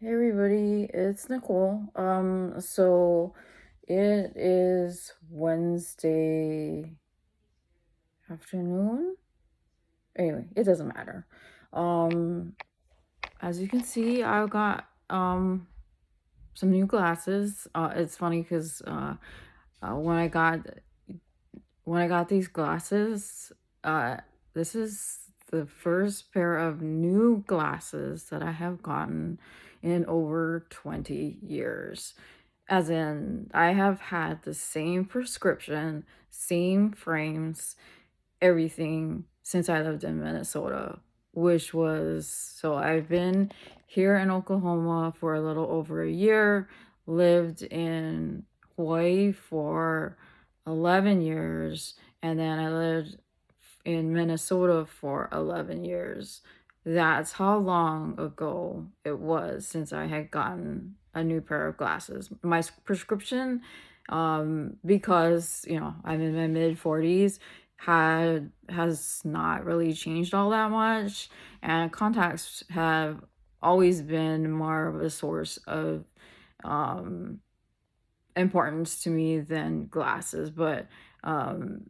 Hey everybody, it's Nicole. So it is Wednesday afternoon. Anyway, it doesn't matter. Um, as you can see, I've got some new glasses. It's funny because when I got these glasses, uh, this is the first pair of new glasses that I have gotten in over 20 years. As in, I have had the same prescription, same frames, everything since I lived in Minnesota, which was so I've been here in Oklahoma for a little over a year, lived in Hawaii for 11 years, and then I lived in Minnesota for 11 years. That's how long ago it was since I had gotten a new pair of glasses. My prescription, because I'm in my mid 40s, has not really changed all that much, and contacts have always been more of a source of um, importance to me than glasses. But um,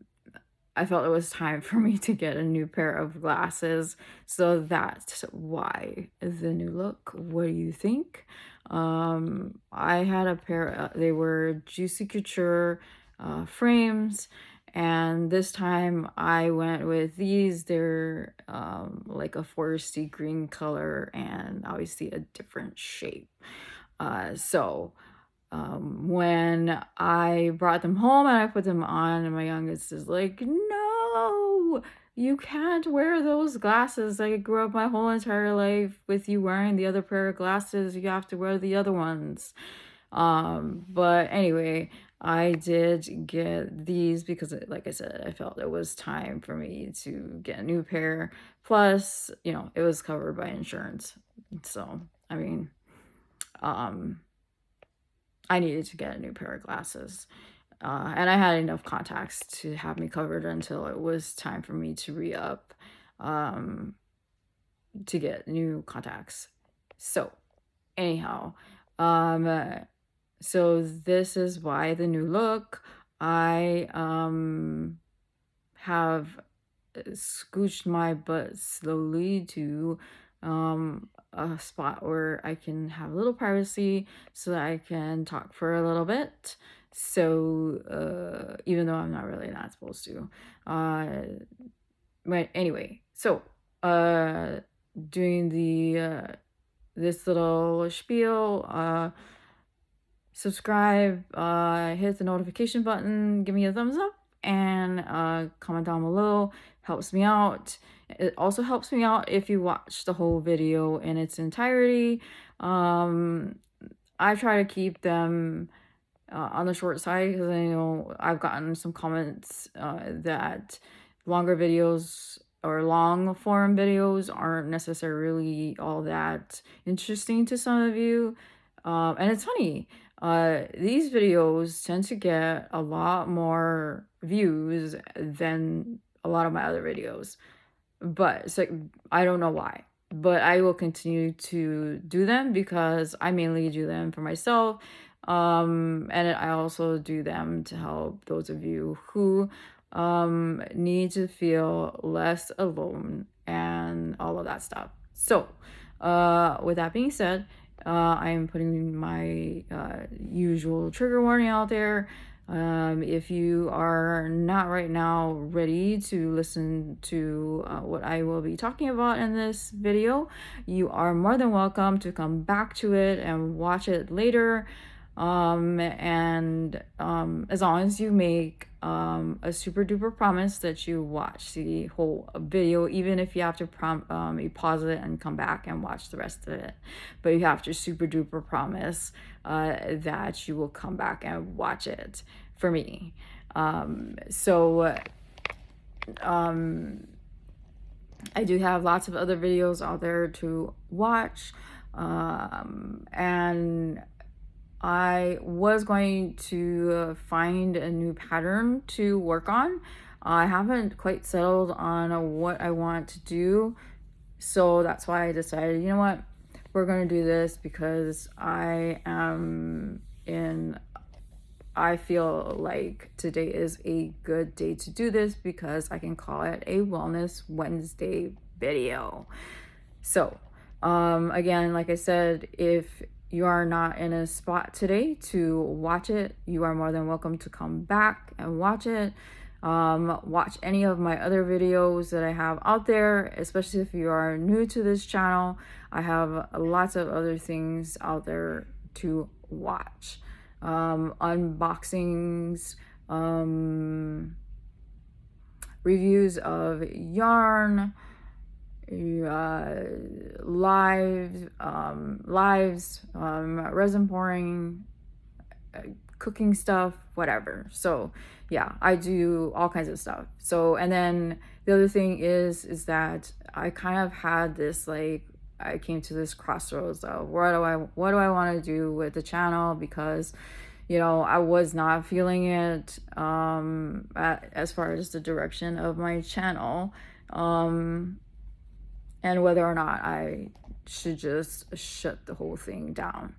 I felt it was time for me to get a new pair of glasses. So that's why the new look. What do you think? I had a pair, they were Juicy Couture frames. And this time I went with these. They're like a foresty green color and obviously a different shape. When I brought them home and I put them on, and my youngest is like, "No, you can't wear those glasses. I grew up my whole entire life with you wearing the other pair of glasses. You have to wear the other ones." But anyway, I did get these because, like I said, I felt it was time for me to get a new pair. Plus, it was covered by insurance. So, I mean, um, I needed to get a new pair of glasses. And I had enough contacts to have me covered until it was time for me to re up um, to get new contacts. So, anyhow, um, uh, so this is why the new look. I have scooched my butt slowly to a spot where I can have a little privacy so that I can talk for a little bit. So, even though I'm not really not supposed to. Uh, but anyway, so, uh, doing this little spiel, subscribe, hit the notification button, give me a thumbs up, and comment down below. Helps me out. It also helps me out if you watch the whole video in its entirety. Um, I try to keep them on the short side because I know I've gotten some comments that longer videos or long form videos aren't necessarily all that interesting to some of you. And it's funny, these videos tend to get a lot more views than a lot of my other videos. But it's like, I don't know why. But I will continue to do them because I mainly do them for myself. And I also do them to help those of you who need to feel less alone and all of that stuff. So, with that being said, I am putting my usual trigger warning out there. If you are not right now ready to listen to what I will be talking about in this video, you are more than welcome to come back to it and watch it later. As long as you make a super duper promise that you watch the whole video, even if you have to you pause it and come back and watch the rest of it, but you have to super duper promise that you will come back and watch it for me. I do have lots of other videos out there to watch, and I was going to find a new pattern to work on. I haven't quite settled on what I want to do, so that's why I decided, you know what? we're going to do this because I feel like today is a good day to do this because I can call it a Wellness Wednesday video. So, again, like I said, if you are not in a spot today to watch it, you are more than welcome to come back and watch it. Watch any of my other videos that I have out there, especially if you are new to this channel. I have lots of other things out there to watch. Unboxings, reviews of yarn, lives, resin pouring, cooking stuff, whatever. So yeah, I do all kinds of stuff. So, and then the other thing is that I kind of had this, like, I came to this crossroads of what do I want to do with the channel, because I was not feeling it as far as the direction of my channel, and whether or not I should just shut the whole thing down.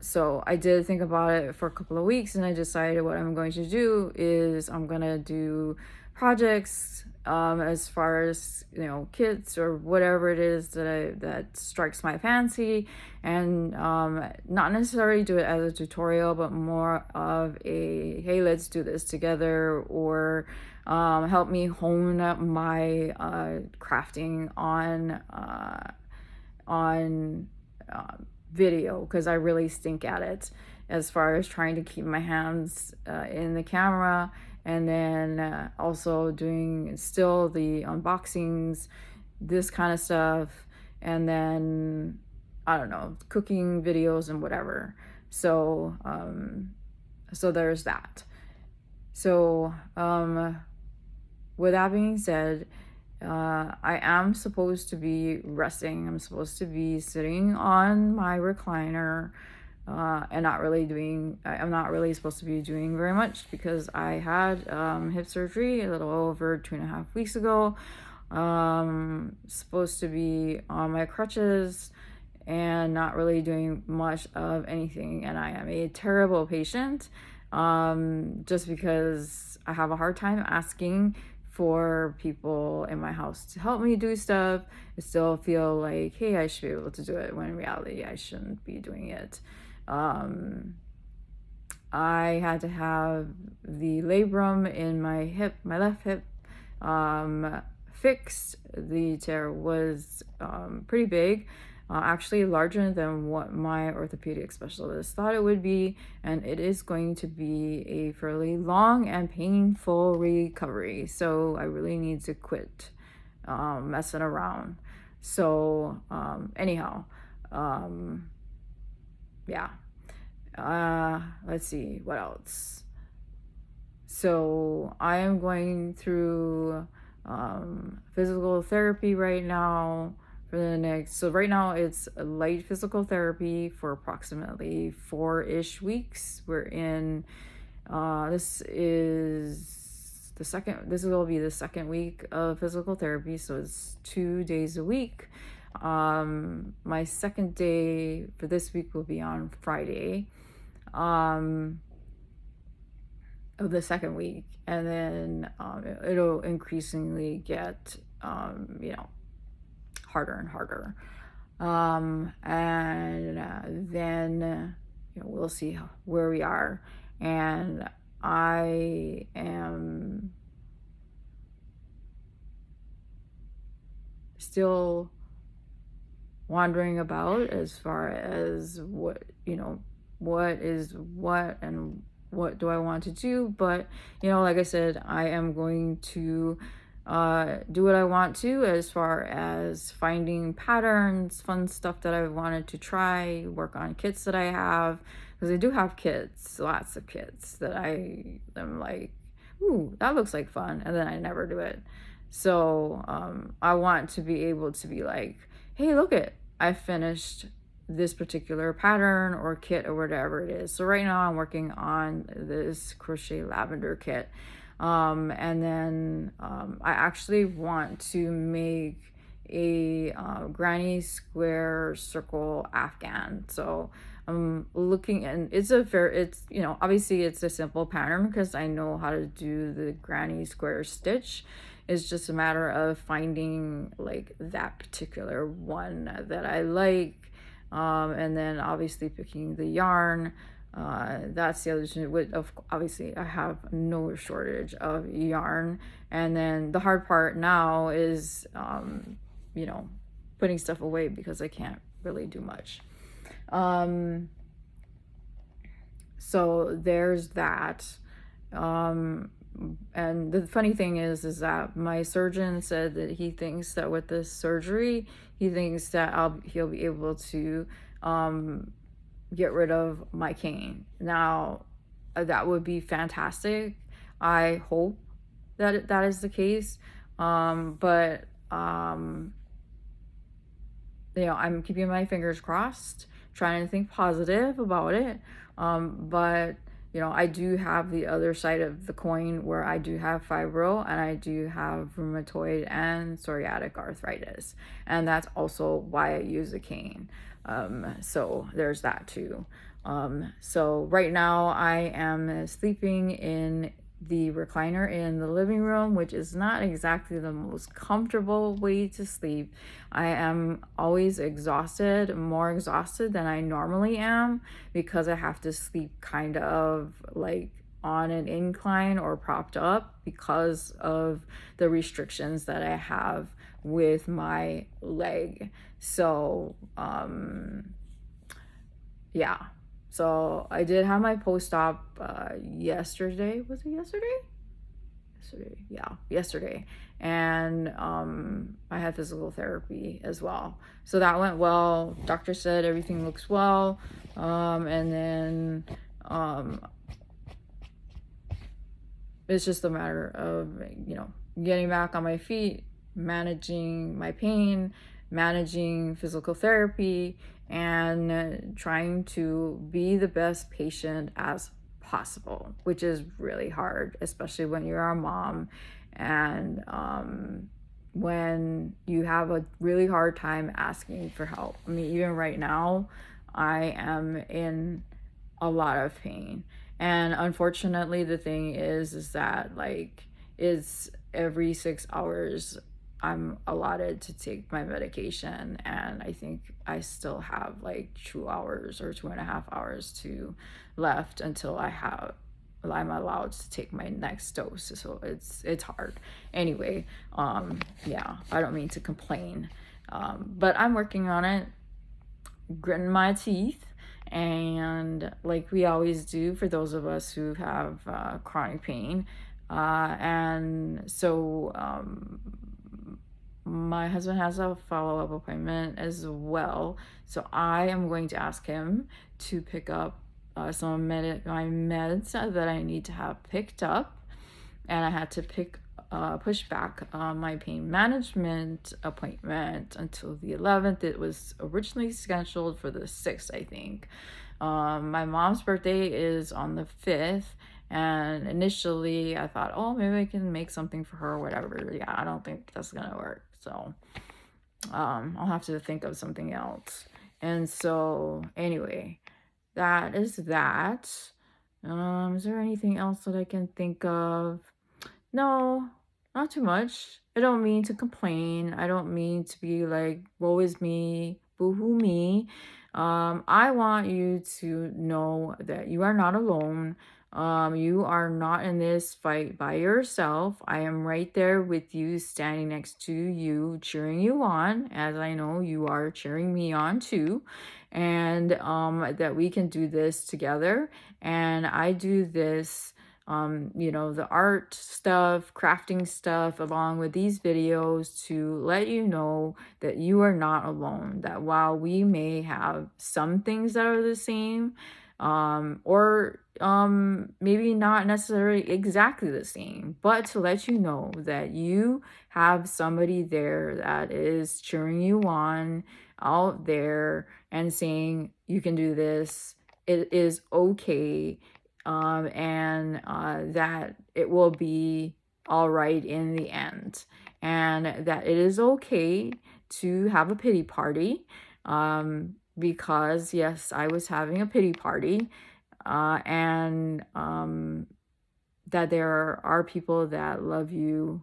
So I did think about it for a couple of weeks, and I decided what I'm going to do is I'm gonna do projects as far as kits or whatever it is that strikes my fancy, and not necessarily do it as a tutorial, but more of a hey, let's do this together, or help me hone my crafting on video, because I really stink at it as far as trying to keep my hands in the camera, and then also doing still the unboxings, this kind of stuff, and then I don't know, cooking videos and whatever. So so there's that. So with that being said, I am supposed to be resting. I'm supposed to be sitting on my recliner and not really doing, I'm not really supposed to be doing very much, because I had hip surgery a little over 2.5 weeks ago. Supposed to be on my crutches and not really doing much of anything. And I am a terrible patient, just because I have a hard time asking for people in my house to help me do stuff. I still feel like, hey, I should be able to do it, when in reality I shouldn't be doing it. I had to have the labrum in my left hip, fixed. The tear was pretty big, actually larger than what my orthopedic specialist thought it would be, and it is going to be a fairly long and painful recovery. So I really need to quit messing around. So anyhow, yeah. Let's see what else. So I am going through physical therapy right now for the next, so right now it's a light physical therapy for approximately 4-ish weeks. We're in this will be the second week of physical therapy, so it's 2 days a week. My second day for this week will be on Friday of the second week, and then it'll increasingly get harder and harder, and then we'll see where we are. And I am still wandering about as far as what is what and what do I want to do. But like I said, I am going to do what I want to, as far as finding patterns, fun stuff that I wanted to try, work on kits that I have, because I do have kits, lots of kits that I am like, ooh, that looks like fun, and then I never do it. So I want to be able to be like, hey, look it, I finished this particular pattern or kit or whatever it is. So right now I'm working on this crochet lavender kit, and then I actually want to make a granny square circle afghan. So I'm looking, and it's obviously it's a simple pattern because I know how to do the granny square stitch. It's just a matter of finding like that particular one that I like, and then obviously picking the yarn. That's the other thing. Obviously, I have no shortage of yarn, and then the hard part now is, putting stuff away because I can't really do much. So there's that. And the funny thing is that my surgeon said that he thinks that with this surgery, he thinks that he'll be able to get rid of my cane. Now, that would be fantastic. I hope that that is the case. But I'm keeping my fingers crossed, trying to think positive about it. But I do have the other side of the coin where I do have fibro and I do have rheumatoid and psoriatic arthritis. And that's also why I use a cane. So there's that too. So right now I am sleeping in the recliner in the living room, which is not exactly the most comfortable way to sleep. I am always exhausted, more exhausted than I normally am, because I have to sleep kind of like on an incline or propped up because of the restrictions that I have with my leg. So, yeah. So I did have my post-op yesterday. Was it yesterday? Yesterday. And I had physical therapy as well. So that went well. Doctor said everything looks well. And then it's just a matter of, getting back on my feet, managing my pain, managing physical therapy, and trying to be the best patient as possible, which is really hard, especially when you're a mom and when you have a really hard time asking for help. I mean, even right now, I am in a lot of pain. And unfortunately, the thing is that like it's every 6 hours I'm allotted to take my medication, and I think I still have like 2 hours or 2.5 hours to left until I'm allowed to take my next dose. So it's hard. Anyway, yeah, I don't mean to complain, but I'm working on it, gritting my teeth, and like we always do for those of us who have chronic pain. And so my husband has a follow-up appointment as well, so I am going to ask him to pick up some of my meds that I need to have picked up. And I had to push back my pain management appointment until the 11th. It was originally scheduled for the 6th, I think. My mom's birthday is on the 5th, and initially I thought, oh, maybe I can make something for her or whatever. Yeah, I don't think that's gonna work. So I'll have to think of something else. And so anyway, that is that. Is there anything else that I can think of? No, not too much. I don't mean to complain. I don't mean to be like, woe is me, boo-hoo me. I want you to know that you are not alone. You are not in this fight by yourself. I am right there with you, standing next to you, cheering you on, as I know you are cheering me on too. And that we can do this together. And I do this, the art stuff, crafting stuff, along with these videos to let you know that you are not alone. That while we may have some things that are the same, or maybe not necessarily exactly the same, but to let you know that you have somebody there that is cheering you on out there and saying, you can do this, it is okay, and that it will be all right in the end, and that it is okay to have a pity party, because yes, I was having a pity party, and that there are people that love you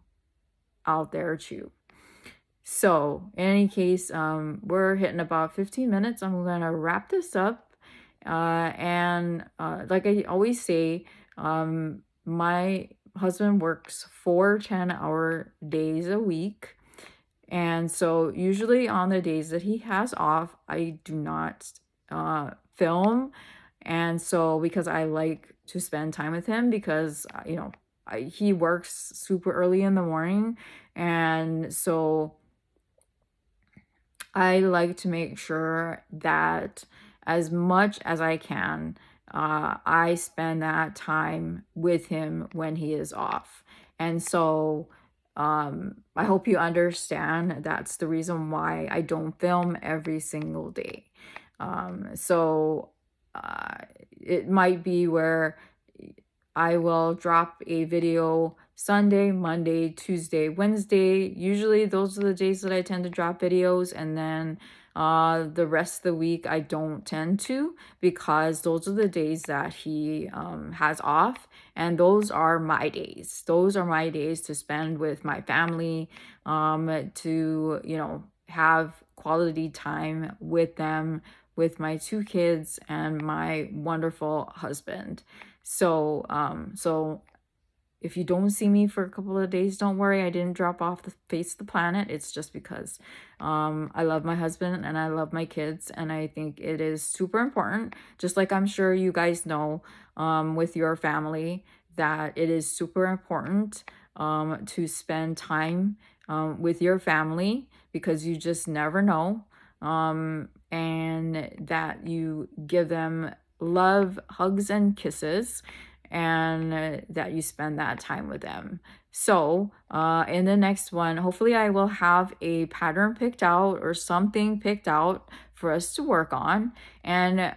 out there too. So in any case, we're hitting about 15 minutes. I'm gonna wrap this up. And like I always say, my husband works 4 10-hour days a week. And so usually on the days that he has off, I do not film. And so because I like to spend time with him, because he works super early in the morning, and so I like to make sure that as much as I can, I spend that time with him when he is off. And so I hope you understand that's the reason why I don't film every single day. So it might be where I will drop a video Sunday, Monday, Tuesday, Wednesday. Usually those are the days that I tend to drop videos, and then the rest of the week I don't tend to, because those are the days that he has off, and those are my days. Those are my days to spend with my family, to have quality time with them, with my 2 kids and my wonderful husband. So if you don't see me for a couple of days, don't worry. I didn't drop off the face of the planet. It's just because I love my husband and I love my kids. And I think it is super important, just like I'm sure you guys know with your family, that it is super important to spend time with your family, because you just never know. And that you give them love, hugs, and kisses, and that you spend that time with them. So in the next one, hopefully I will have a pattern picked out or something picked out for us to work on. And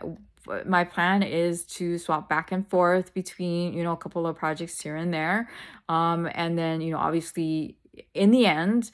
my plan is to swap back and forth between a couple of projects here and there, and then obviously in the end,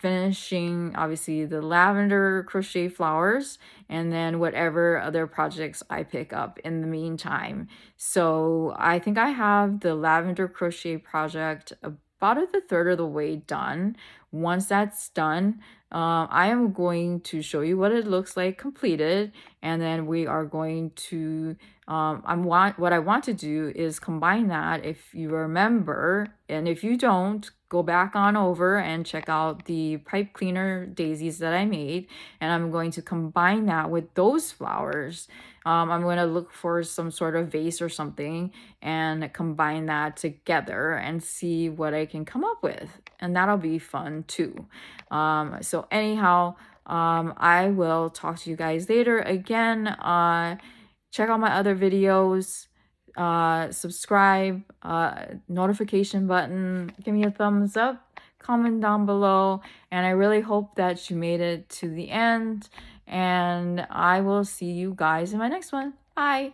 finishing obviously the lavender crochet flowers, and then whatever other projects I pick up in the meantime. So I think I have the lavender crochet project about a third of the way done. Once that's done, I am going to show you what it looks like completed, and then we are going to what I want to do is combine that, if you remember, and if you don't, go back on over and check out the pipe cleaner daisies that I made, and I'm going to combine that with those flowers. I'm going to look for some sort of vase or something and combine that together and see what I can come up with, and that'll be fun too. So anyhow, I will talk to you guys later. Again, check out my other videos, subscribe, notification button, give me a thumbs up, comment down below, and I really hope that you made it to the end, and I will see you guys in my next one. Bye.